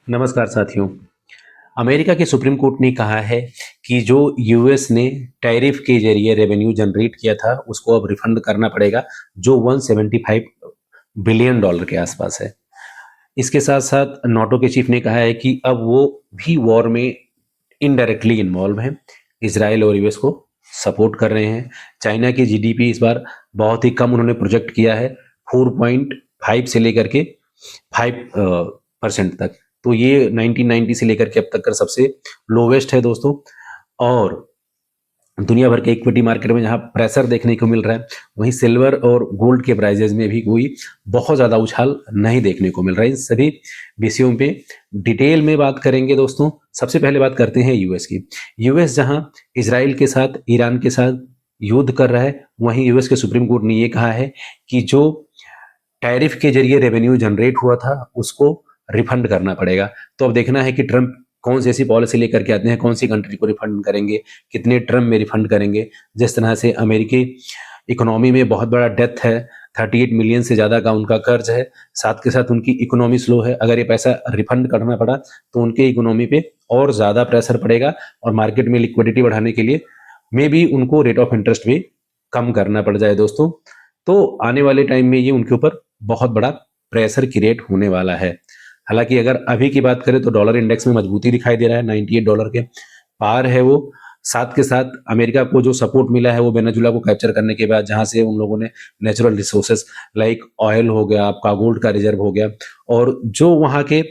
नमस्कार साथियों। अमेरिका के सुप्रीम कोर्ट ने कहा है कि जो यूएस ने टैरिफ के जरिए रेवेन्यू जनरेट किया था उसको अब रिफंड करना पड़ेगा, जो 175 बिलियन डॉलर के आसपास है। इसके साथ साथ नाटो के चीफ ने कहा है कि अब वो भी वॉर में इनडायरेक्टली इन्वॉल्व हैं, इसराइल और यूएस को सपोर्ट कर रहे हैं। चाइना की जीडीपी इस बार बहुत ही कम उन्होंने प्रोजेक्ट किया है, 4.5 से लेकर के 5% तक। तो ये 1990 से लेकर के अब तक का सबसे लोवेस्ट है दोस्तों। और दुनिया भर के इक्विटी मार्केट में जहां प्रेशर देखने को मिल रहा है, वहीं सिल्वर और गोल्ड के प्राइजेज में भी कोई बहुत ज़्यादा उछाल नहीं देखने को मिल रहा है। इन सभी विषयों पे डिटेल में बात करेंगे दोस्तों। सबसे पहले बात करते हैं यूएस की। यूएस जहां इसराइल के साथ, ईरान के साथ युद्ध कर रहा है, वहीं यूएस के सुप्रीम कोर्ट ने ये कहा है कि जो टैरिफ के जरिए रेवेन्यू जनरेट हुआ था उसको रिफंड करना पड़ेगा। तो अब देखना है कि ट्रंप कौन सी ऐसी पॉलिसी लेकर के आते हैं, कौन सी कंट्री को रिफंड करेंगे, कितने टर्म में रिफंड करेंगे। जिस तरह से अमेरिकी इकोनॉमी में बहुत बड़ा डेथ है, 38 मिलियन से ज़्यादा का उनका कर्ज है, साथ के साथ उनकी इकोनॉमी स्लो है। अगर ये पैसा रिफंड करना पड़ा तो उनके इकोनॉमी पे और ज़्यादा प्रेशर पड़ेगा और मार्केट में लिक्विडिटी बढ़ाने के लिए मे भी उनको रेट ऑफ इंटरेस्ट भी कम करना पड़ जाए दोस्तों। तो आने वाले टाइम में ये उनके ऊपर बहुत बड़ा प्रेशर क्रिएट होने वाला है। हालांकि अगर अभी की बात करें तो डॉलर इंडेक्स में मजबूती दिखाई दे रहा है, 98 डॉलर के पार है वो। साथ के साथ अमेरिका को जो सपोर्ट मिला है वो वेनेजुला को कैप्चर करने के बाद, जहां से उन लोगों ने नेचुरल रिसोर्सेस लाइक ऑयल हो गया, आपका गोल्ड का रिजर्व हो गया, और जो वहां के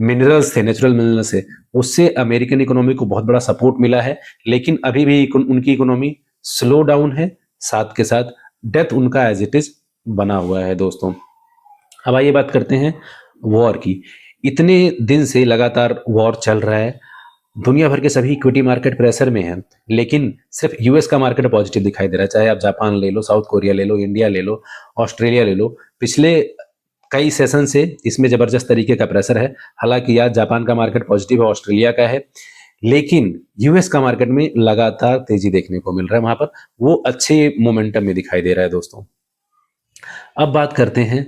मिनरल्स थे, नेचुरल मिनरल्स है, उससे अमेरिकन इकोनॉमी को बहुत बड़ा सपोर्ट मिला है। लेकिन अभी भी उनकी इकोनॉमी स्लो डाउन है, साथ के साथ डेथ उनका एज इट इज बना हुआ है दोस्तों। अब आइए बात करते हैं वॉर की। इतने दिन से लगातार वॉर चल रहा है, दुनिया भर के सभी इक्विटी मार्केट प्रेशर में है, लेकिन सिर्फ यूएस का मार्केट पॉजिटिव दिखाई दे रहा है। चाहे आप जापान ले लो, साउथ कोरिया ले लो, इंडिया ले लो, ऑस्ट्रेलिया ले लो, पिछले कई सेशन से इसमें जबरदस्त तरीके का प्रेशर है। हालांकि आज जापान का मार्केट पॉजिटिव है, ऑस्ट्रेलिया का है, लेकिन यूएस का मार्केट में लगातार तेजी देखने को मिल रहा है। वहां पर वो अच्छे मोमेंटम में दिखाई दे रहा है दोस्तों। अब बात करते हैं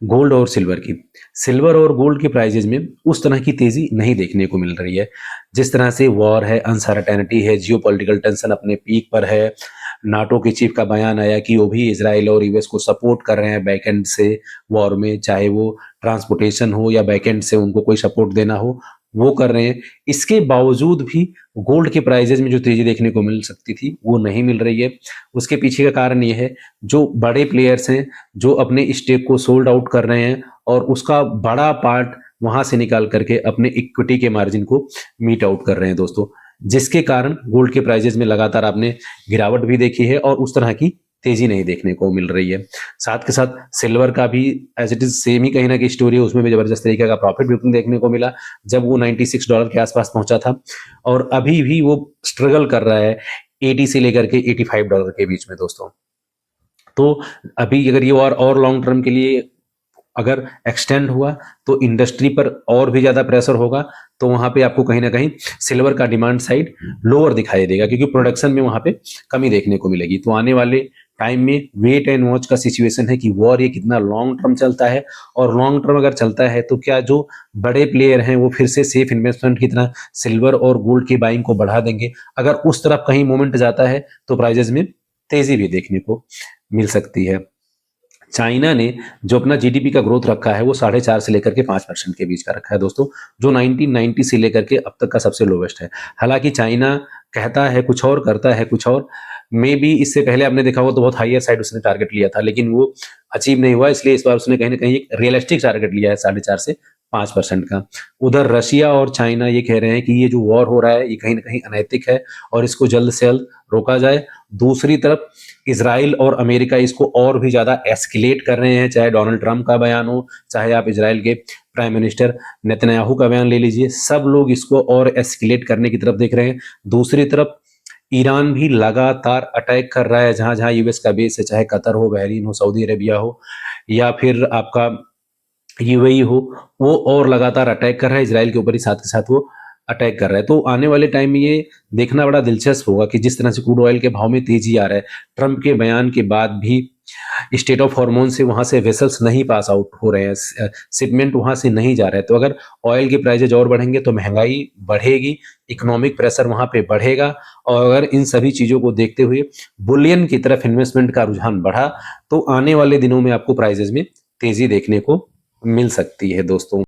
गोल्ड और सिल्वर की। सिल्वर और गोल्ड के प्राइजेज में उस तरह की तेजी नहीं देखने को मिल रही है। जिस तरह से वॉर है, अनसर्टेनिटी है, जियोपॉलिटिकल टेंशन अपने पीक पर है। नाटो के चीफ का बयान आया कि वो भी इसराइल और यूएस को सपोर्ट कर रहे हैं बैकएंड से वॉर में, चाहे वो ट्रांसपोर्टेशन हो या बैकएंड से उनको कोई सपोर्ट देना हो, वो कर रहे हैं। इसके बावजूद भी गोल्ड के प्राइजेज में जो तेजी देखने को मिल सकती थी वो नहीं मिल रही है। उसके पीछे का कारण ये है, जो बड़े प्लेयर्स हैं जो अपने स्टेक को सोल्ड आउट कर रहे हैं और उसका बड़ा पार्ट वहां से निकाल करके अपने इक्विटी के मार्जिन को मीट आउट कर रहे हैं दोस्तों, जिसके कारण गोल्ड के प्राइजेज में लगातार आपने गिरावट भी देखी है और उस तरह की तेजी नहीं देखने को मिल रही है। साथ के साथ सिल्वर का भी एज इट इज सेम ही कहीं ना कहीं स्टोरी है, उसमें भी जबरदस्त तरीके का प्रॉफिट बुकिंग देखने को मिला जब वो 96 डॉलर के आसपास पहुंचा था, और अभी भी वो स्ट्रगल कर रहा है 80 से लेकर के 85 डॉलर के बीच में दोस्तों। तो अभी अगर ये और लॉन्ग टर्म के लिए अगर एक्सटेंड हुआ तो इंडस्ट्री पर और भी ज्यादा प्रेशर होगा, तो वहां पे आपको कहीं ना कहीं सिल्वर का डिमांड साइड लोअर दिखाई देगा, क्योंकि प्रोडक्शन में वहां पे कमी देखने को मिलेगी। तो आने वाले टाइम में वेट एंड वॉच का सिचुएशन है कि वॉर ये कितना लॉन्ग टर्म चलता है, और लॉन्ग टर्म अगर चलता है तो क्या जो बड़े प्लेयर हैं वो फिर से सेफ इन्वेस्टमेंट की तरह सिल्वर और गोल्ड की बाइंग को बढ़ा देंगे। अगर उस तरफ कहीं मोमेंट जाता है तो प्राइजेस में तेजी भी देखने को मिल सकती है। चाइना ने जो अपना जीडीपी का ग्रोथ रखा है वो 4.5 से लेकर के 5% के बीच का रखा है दोस्तों, जो 1990 से लेकर के अब तक का सबसे लोवेस्ट है। हालांकि चाइना कहता है कुछ और, करता है कुछ और। मे बी इससे पहले आपने देखा हो तो बहुत हाईयर साइड उसने टारगेट लिया था, लेकिन वो अचीव नहीं हुआ, इसलिए इस बार उसने कहीं ना कहीं एक रियलिस्टिक टारगेट लिया है 4.5 से 5% का। उधर रशिया और चाइना ये कह रहे हैं कि ये जो वॉर हो रहा है ये कहीं ना कहीं अनैतिक है और इसको जल्द से जल्द रोका जाए। दूसरी तरफ इसराइल और अमेरिका इसको और भी ज्यादा एस्केलेट कर रहे हैं, चाहे डोनाल्ड ट्रंप का बयान हो, चाहे आप इसराइल के प्राइम मिनिस्टर नेतन्याहू का बयान ले लीजिए, सब लोग इसको और एस्केलेट करने की तरफ देख रहे हैं। दूसरी तरफ ईरान भी लगातार अटैक कर रहा है, जहां जहां यूएस का बेस है, चाहे कतर हो, बहरीन हो, सऊदी अरेबिया हो, या फिर आपका यूएई हो, वो और लगातार अटैक कर रहा है इसराइल के ऊपर ही, साथ के साथ वो अटैक कर रहा है। तो आने वाले टाइम में ये देखना बड़ा दिलचस्प होगा कि जिस तरह से क्रूड ऑयल के भाव में तेजी आ रहा है, ट्रंप के बयान के बाद भी स्टेट ऑफ हार्मोन से वहाँ से वेसल्स नहीं पास आउट हो रहे हैं, शिपमेंट वहाँ से नहीं जा रहे हैं। तो अगर ऑयल की प्राइजेज और बढ़ेंगे तो महंगाई बढ़ेगी, इकोनॉमिक प्रेशर वहाँ पे बढ़ेगा। और अगर इन सभी चीज़ों को देखते हुए बुलियन की तरफ इन्वेस्टमेंट का रुझान बढ़ा तो आने वाले दिनों में आपको प्राइजेज में तेजी देखने को मिल सकती है दोस्तों।